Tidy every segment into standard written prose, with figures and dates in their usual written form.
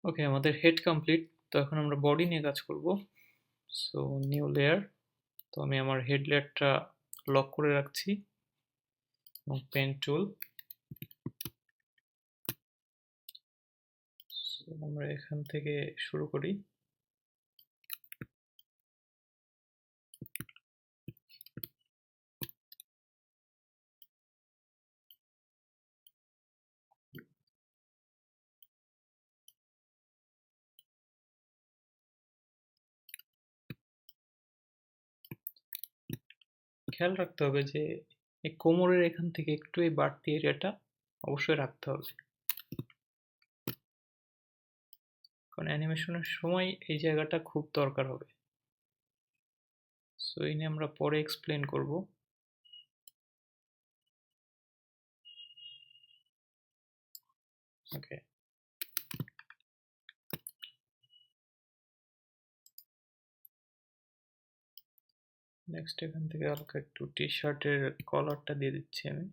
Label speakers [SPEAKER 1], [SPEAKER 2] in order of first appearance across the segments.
[SPEAKER 1] ওকে, আমাদের head complete. তো এখন আমরা বডি নিয়ে কাজ করব। So new layer. তো আমি আমার হেড লেয়ারটা লক করে রাখছি এবং পেন টুল। আমরা এখান থেকে শুরু করি। খেয়াল রাখতে হবে যে এই কোমরের এখান থেকে একটু এই বাড়তি এরিয়াটা অবশ্যই রাখতে হবে, কারণ অ্যানিমেশনের সময় এই জায়গাটা খুব দরকার হবে। সো এই নিয়ে আমরা পরে এক্সপ্লেন করব। ওকে, নেক্সট এখান থেকে হালকা একটু টি শার্টের কলারটা দিয়ে দিচ্ছি আমি।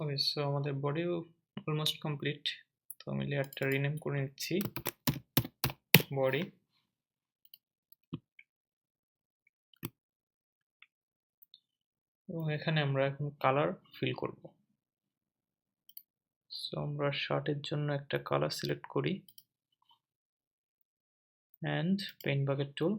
[SPEAKER 1] ওকে, সো আমাদের বডিও অলমোস্ট কমপ্লিট। তো আমি লেয়ারটা রিনেম করে নিচ্ছি বডি। এবং এখানে আমরা এখন কালার ফিল করব। সো আমরা শার্টের জন্য একটা কালার সিলেক্ট করি অ্যান্ড পেইন্ট বাকেট টুল।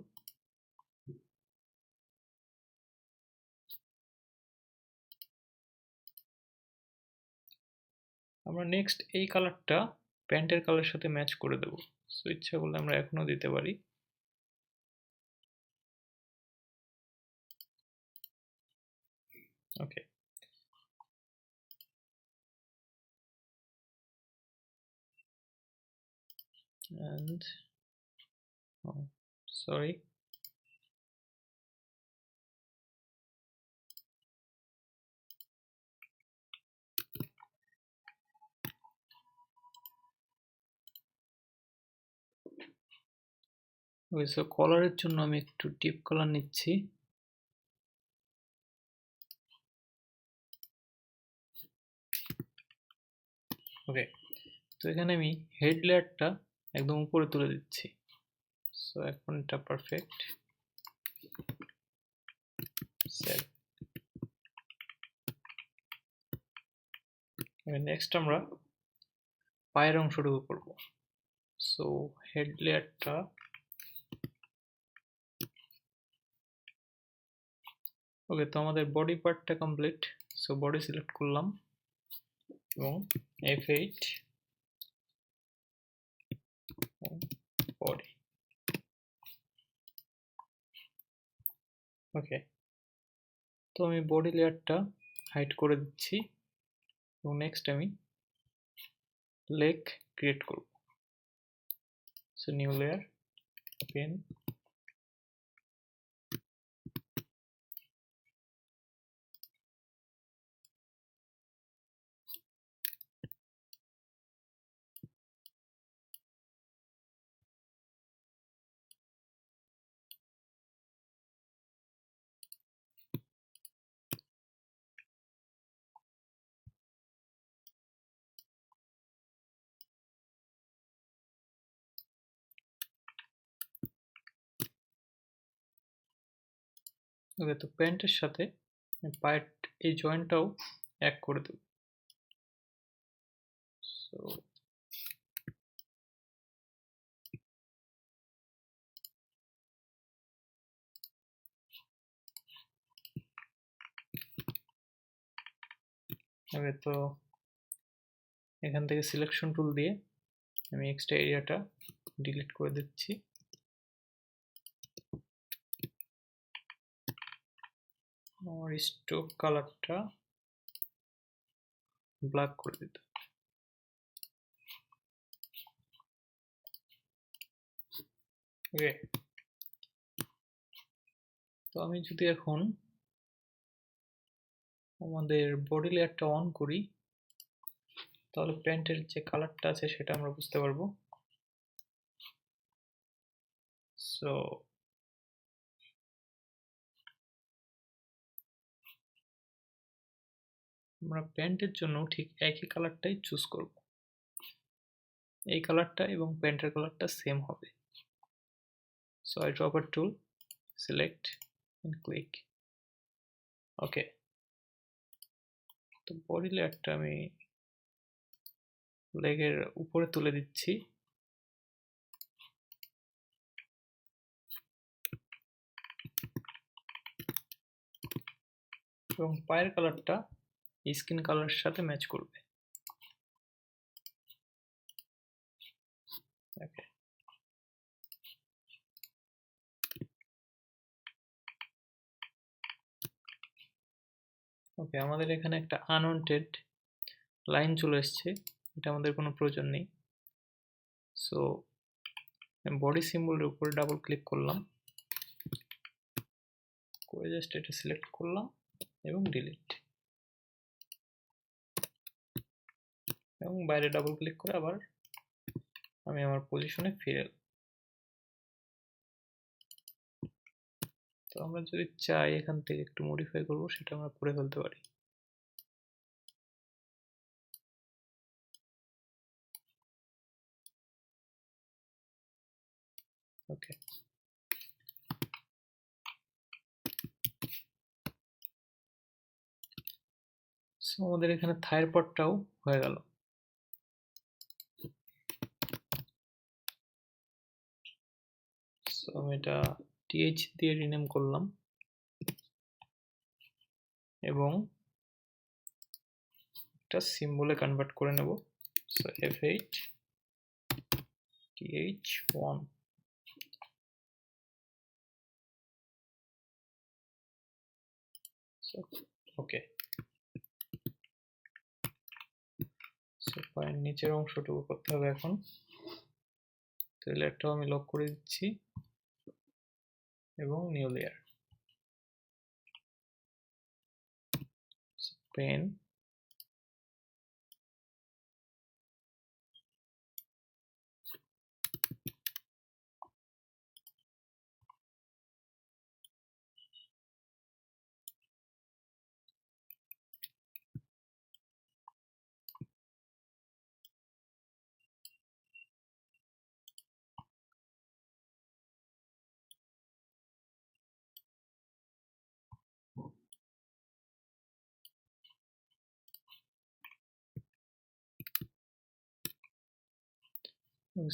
[SPEAKER 1] আমরা নেক্সট এই কালারটা প্যান্টের কালারের সাথে ম্যাচ করে দেব। সো ইচ্ছা করলে আমরা এখনো দিতে পারি। Okay, and oh, sorry, okay. So কলারের জন্য আমি একটু ডিপ কালার নিচ্ছি। ওকে, তো এখানে আমি হেড লেয়ারটা একদম উপরে তুলে দিচ্ছি। সো এখন এটা পারফেক্ট। সেভ। নেক্সট আমরা পায়ের অংশটুকু করব। সো হেড লেয়ারটা ওকে, তো আমাদের বডি পার্টটা কমপ্লিট। সো বডি সিলেক্ট করলাম এবং F8 বডি। ওকে, তো আমি বডি লেয়ারটা হাইড করে দিচ্ছি এবং নেক্সট আমি লেগ ক্রিয়েট করব। So new layer, pen. Okay, তো প্যান্টের সাথে পায়ের এই জয়েন্টটাও এক করে দেব। সো ওকে, তো এখান থেকে সিলেকশন টুল দিয়ে আমি এক্সট্রা এরিয়াটা ডিলিট করে দিচ্ছি। আর স্ট্রোক কালারটা ব্ল্যাক করে দিতে। ওকে, তো আমি যদি এখন আমাদের বডি লেয়ারটা অন করি, তাহলে প্যান্টের যে কালারটা আছে সেটা আমরা বুঝতে পারবো। সো আমরা প্যান্টের জন্য ঠিক একই কালারটাই চুজ করব, এই কালারটা এবং প্যান্টের কালারটা সেম হবে। So I draw a tool, select and click ওকে। তো বডি লেয়ারটা আমি লেগের উপরে তুলে দিচ্ছি, এবং পায়ের কালারটা স্কিন কালারের সাথে ম্যাচ করবে। ওকে, ওকে, আমাদের এখানে একটা আনওয়ান্টেড লাইন চলে এসছে, এটা আমাদের কোনো প্রয়োজন নেই। সো বডি সিম্বলের উপরে ডাবল ক্লিক করলাম, করে জাস্ট এটা সিলেক্ট করলাম এবং ডিলিট, এবং বাইরে ডাবল ক্লিক করে আবার আমি আমার পজিশনে ফিরে এলাম। তো আমরা যদি চাই এখান থেকে একটু মডিফাই করব, সেটা আমরা করে ফেলতে পারি। ওকে, সো আমাদের এখানে থাইয়ের পার্টটাও হয়ে গেল। সো আমি এটা টিএইচ দিয়ে রিনেম করলাম এবং একটা সিম্বলে কনভার্ট করে নেব। So F8 TH1। ওকে, সো পায়ের নিচের অংশটুকু করতে হবে এখন। তো লেয়ারটাও আমি লক করে দিচ্ছি এবং নিউ লেয়ার, পেন,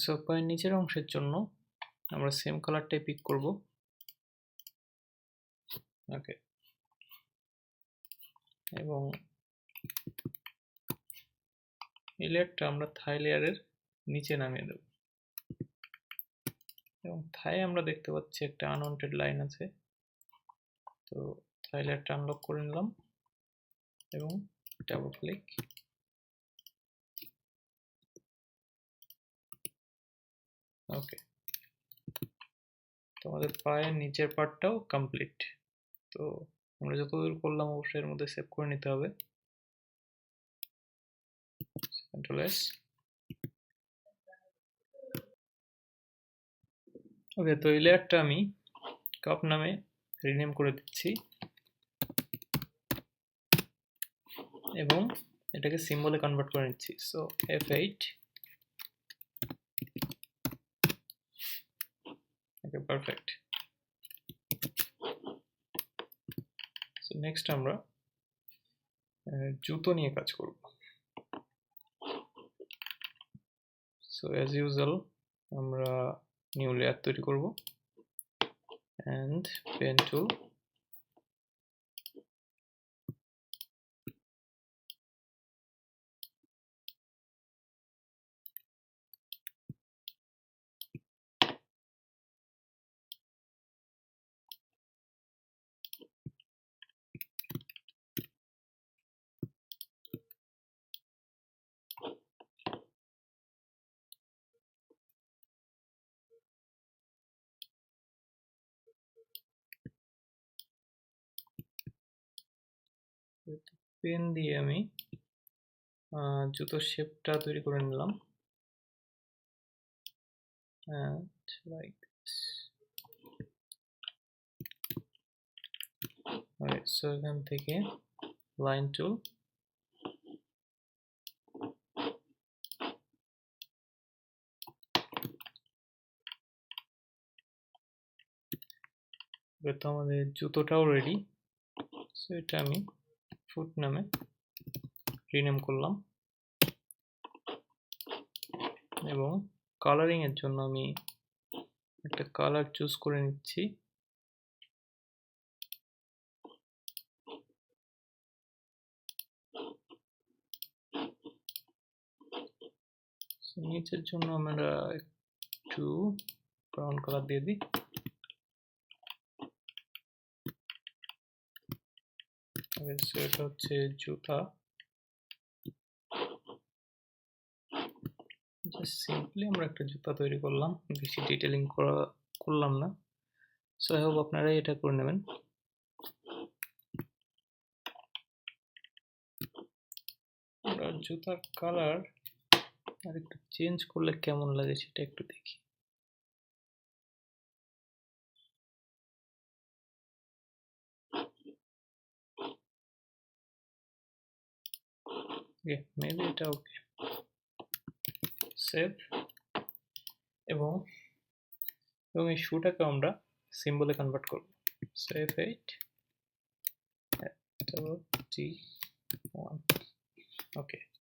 [SPEAKER 1] সো পায়ের নিচের অংশের জন্য আমরা সেম কালারটাই পিক করব। ওকে, এবং এই লেয়ারটা আমরা থাই লেয়ারের নিচে নামিয়ে দেব, এবং থাই আমরা দেখতে পাচ্ছি একটা আনওয়ান্টেড লাইন আছে। তো থাই লেয়ারটা আনলক করে নিলাম এবং ডাবল ক্লিক। ওকে, তো আমাদের পায়ের নিচের পার্টটাও কমপ্লিট। তো আমরা যতদূর করলাম অবশ্যই এর মধ্যে সেভ করে নিতে হবে। Control S. ওকে, তো এই লেয়ারটা আমি কাপ নামে রিনেম করে দিচ্ছি এবং এটাকে সিম্বলে কনভার্ট করে নিচ্ছি। So F8। ওকে, পারফেক্ট। সো নেক্সট আমরা জুতো নিয়ে কাজ করব। সো অ্যাজ ইউজুয়াল আমরা নিউ লেয়ার তৈরি করব and pen tool, পেন দিয়ে আমি জুতোর শেপটা তৈরি করে নিলাম, like this. So এখান থেকে লাইন টুল, তো আমাদের জুতোটাও রেডি। সো এটা আমি ফুট নামে রিনেম করলাম, এবং কালারিং এর জন্য আমি একটা কালার চুজ করে নিচ্ছি। নিচের জন্য আমরা একটু ব্রাউন কালার দিয়ে দিই। এটা হচ্ছে জুতা, জাস্ট সিম্পলি আমরা একটা জুতা তৈরি করলাম, বেশি ডিটেলিং করলাম না। সো আই হোপ আপনারা এটা করে নেবেন। আমরা জুতার কালার আর একটু চেঞ্জ করলে কেমন লাগে সেটা একটু দেখি। মেবি এটা ওকে, সেভ। এবং এই শুটাকে আমরা সিম্বলে কনভার্ট করব। সেভ এইট T1, ওকে।